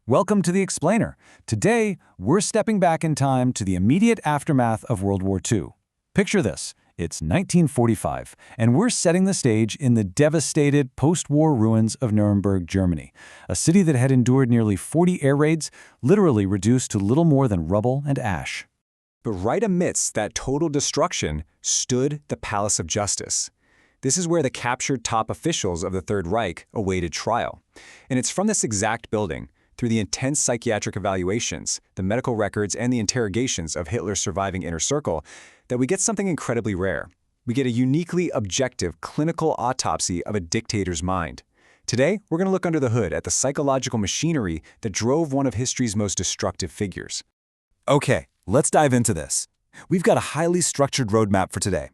Welcome to The Explainer. Today, we're stepping back in time to the immediate aftermath of World War II. Picture this. It's 1945, and we're setting the stage in the devastated post-war ruins of Nuremberg, Germany, a city that had endured nearly 40 air raids, literally reduced to little more than rubble and ash. But right amidst that total destruction stood the Palace of Justice. This is where the captured top officials of the Third Reich awaited trial. And it's from this exact building, through the intense psychiatric evaluations, the medical records, and the interrogations of Hitler's surviving inner circle, that we get something incredibly rare. We get a uniquely objective clinical autopsy of a dictator's mind. Today, we're going to look under the hood at the psychological machinery that drove one of history's most destructive figures. Okay, let's dive into this. We've got a highly structured roadmap for today.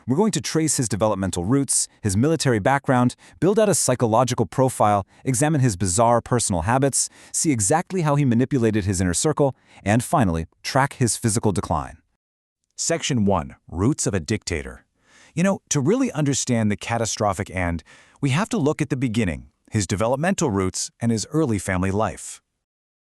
We're going to trace his developmental roots, his military background, build out a psychological profile, examine his bizarre personal habits, see exactly how he manipulated his inner circle, and finally, track his physical decline. Section 1. Roots of a Dictator. To really understand the catastrophic end, we have to look at the beginning, his developmental roots, and his early family life.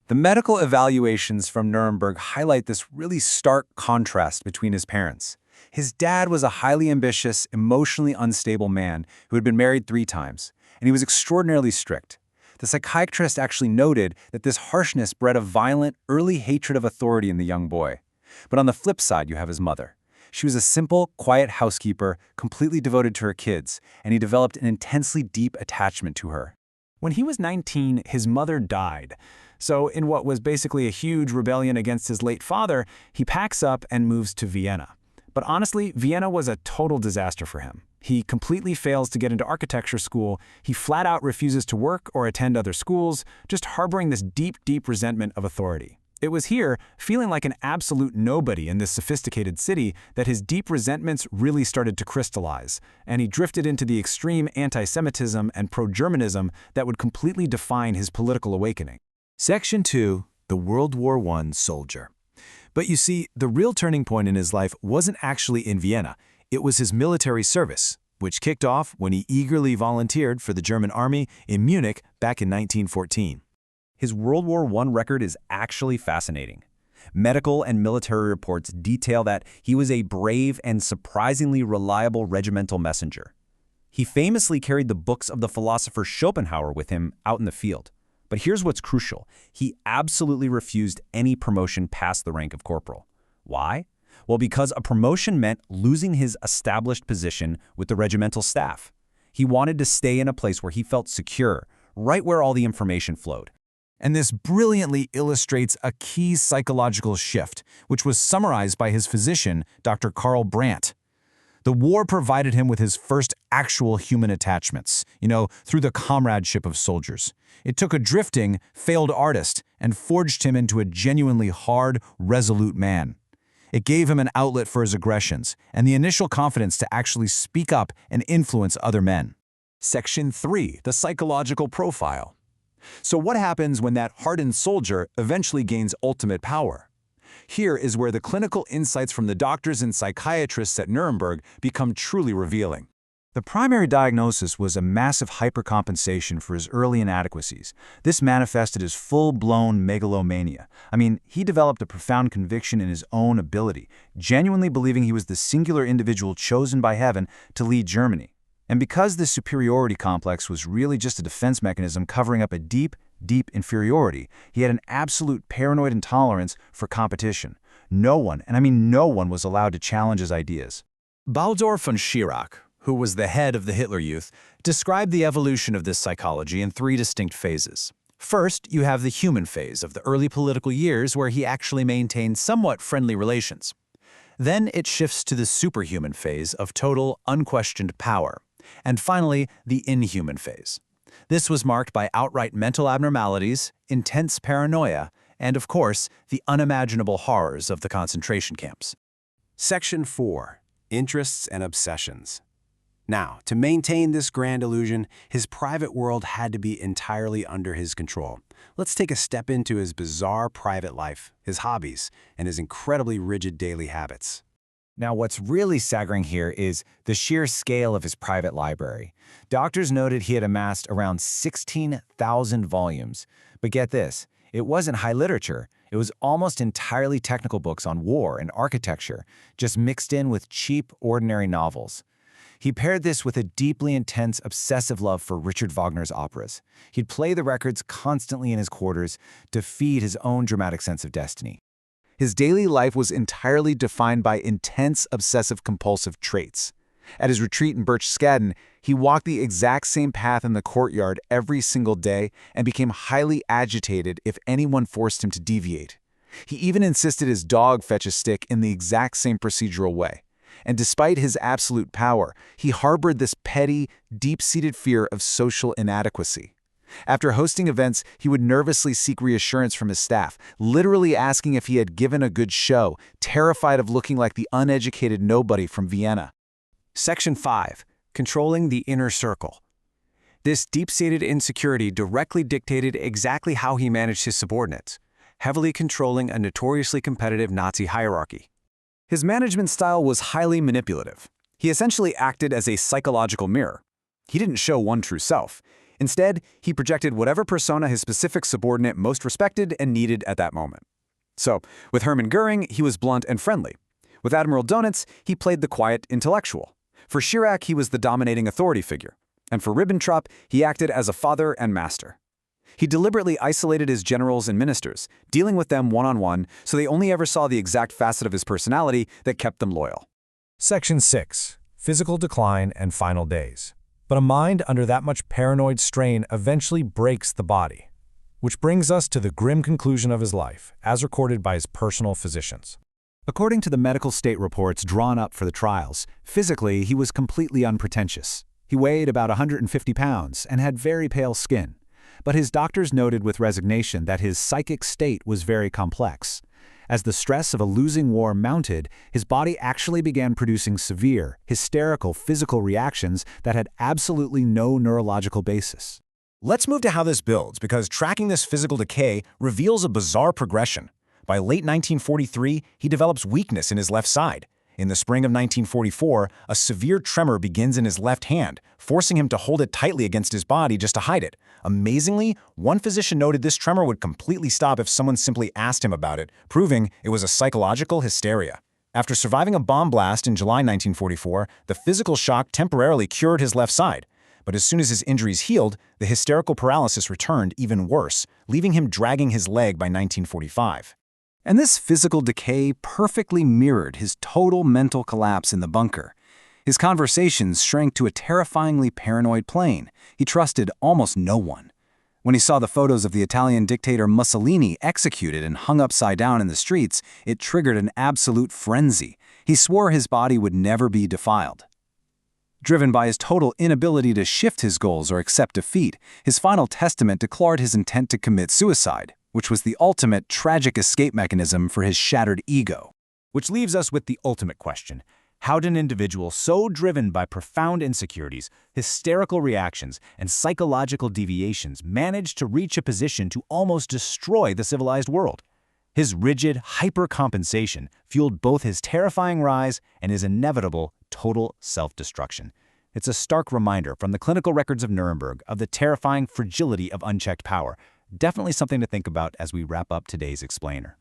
The medical evaluations from Nuremberg highlight this really stark contrast between his parents. His dad was a highly ambitious, emotionally unstable man who had been married 3 times, and he was extraordinarily strict. The psychiatrist actually noted that this harshness bred a violent, early hatred of authority in the young boy. But on the flip side, you have his mother. She was a simple, quiet housekeeper, completely devoted to her kids, and he developed an intensely deep attachment to her. When he was 19, his mother died. So in what was basically a huge rebellion against his late father, he packs up and moves to Vienna. But honestly, Vienna was a total disaster for him. He completely fails to get into architecture school, he flat out refuses to work or attend other schools, just harboring this deep, deep resentment of authority. It was here, feeling like an absolute nobody in this sophisticated city, that his deep resentments really started to crystallize, and he drifted into the extreme anti-Semitism and pro-Germanism that would completely define his political awakening. Section 2. The World War I Soldier. But you see, the real turning point in his life wasn't actually in Vienna. It was his military service, which kicked off when he eagerly volunteered for the German army in Munich back in 1914. His World War I record is actually fascinating. Medical and military reports detail that he was a brave and surprisingly reliable regimental messenger. He famously carried the books of the philosopher Schopenhauer with him out in the field. But here's what's crucial. He absolutely refused any promotion past the rank of corporal. Why? Well, because a promotion meant losing his established position with the regimental staff. He wanted to stay in a place where he felt secure, right where all the information flowed. And this brilliantly illustrates a key psychological shift, which was summarized by his physician, Dr. Karl Brandt. The war provided him with his first actual human attachments, through the comradeship of soldiers. It took a drifting, failed artist and forged him into a genuinely hard, resolute man. It gave him an outlet for his aggressions and the initial confidence to actually speak up and influence other men. Section 3. The Psychological Profile. So what happens when that hardened soldier eventually gains ultimate power? Here is where the clinical insights from the doctors and psychiatrists at Nuremberg become truly revealing. The primary diagnosis was a massive hypercompensation for his early inadequacies. This manifested as full-blown megalomania. He developed a profound conviction in his own ability, genuinely believing he was the singular individual chosen by heaven to lead Germany. And because this superiority complex was really just a defense mechanism covering up a deep inferiority, he had an absolute paranoid intolerance for competition. No one, and I mean no one, was allowed to challenge his ideas. Baldur von Schirach, who was the head of the Hitler Youth, described the evolution of this psychology in 3 distinct phases. First, you have the human phase of the early political years where he actually maintained somewhat friendly relations. Then it shifts to the superhuman phase of total, unquestioned power. And finally, the inhuman phase. This was marked by outright mental abnormalities, intense paranoia, and of course, the unimaginable horrors of the concentration camps. Section 4. Interests and Obsessions. Now, to maintain this grand illusion, his private world had to be entirely under his control. Let's take a step into his bizarre private life, his hobbies, and his incredibly rigid daily habits. Now, what's really staggering here is the sheer scale of his private library. Doctors noted he had amassed around 16,000 volumes. But get this, It wasn't high literature. It was almost entirely technical books on war and architecture, just mixed in with cheap, ordinary novels. He paired this with a deeply intense, obsessive love for Richard Wagner's operas. He'd play the records constantly in his quarters to feed his own dramatic sense of destiny. His daily life was entirely defined by intense obsessive-compulsive traits. At his retreat in Berchtesgaden, he walked the exact same path in the courtyard every single day and became highly agitated if anyone forced him to deviate. He even insisted his dog fetch a stick in the exact same procedural way. And despite his absolute power, he harbored this petty, deep-seated fear of social inadequacy. After hosting events, he would nervously seek reassurance from his staff, literally asking if he had given a good show, terrified of looking like the uneducated nobody from Vienna. Section 5. Controlling the inner circle. This deep-seated insecurity directly dictated exactly how he managed his subordinates, heavily controlling a notoriously competitive Nazi hierarchy. His management style was highly manipulative. He essentially acted as a psychological mirror. He didn't show one true self. Instead, he projected whatever persona his specific subordinate most respected and needed at that moment. So, with Hermann Göring, he was blunt and friendly. With Admiral Donitz, he played the quiet intellectual. For Chirac, he was the dominating authority figure. And for Ribbentrop, he acted as a father and master. He deliberately isolated his generals and ministers, dealing with them one-on-one, so they only ever saw the exact facet of his personality that kept them loyal. Section 6. Physical decline and final days. But a mind under that much paranoid strain eventually breaks the body. Which brings us to the grim conclusion of his life, as recorded by his personal physicians. According to the medical state reports drawn up for the trials, physically he was completely unpretentious. He weighed about 150 pounds and had very pale skin. But his doctors noted with resignation that his psychic state was very complex. As the stress of a losing war mounted, his body actually began producing severe, hysterical physical reactions that had absolutely no neurological basis. Let's move to how this builds, because tracking this physical decay reveals a bizarre progression. By late 1943, he develops weakness in his left side. In the spring of 1944, a severe tremor begins in his left hand, forcing him to hold it tightly against his body just to hide it. Amazingly, one physician noted this tremor would completely stop if someone simply asked him about it, proving it was a psychological hysteria. After surviving a bomb blast in July 1944, the physical shock temporarily cured his left side. But as soon as his injuries healed, the hysterical paralysis returned even worse, leaving him dragging his leg by 1945. And this physical decay perfectly mirrored his total mental collapse in the bunker. His conversations shrank to a terrifyingly paranoid plane. He trusted almost no one. When he saw the photos of the Italian dictator Mussolini executed and hung upside down in the streets, it triggered an absolute frenzy. He swore his body would never be defiled. Driven by his total inability to shift his goals or accept defeat, his final testament declared his intent to commit suicide, which was the ultimate tragic escape mechanism for his shattered ego. Which leaves us with the ultimate question. How did an individual so driven by profound insecurities, hysterical reactions, and psychological deviations manage to reach a position to almost destroy the civilized world? His rigid hypercompensation fueled both his terrifying rise and his inevitable total self-destruction. It's a stark reminder from the clinical records of Nuremberg of the terrifying fragility of unchecked power. Definitely something to think about as we wrap up today's explainer.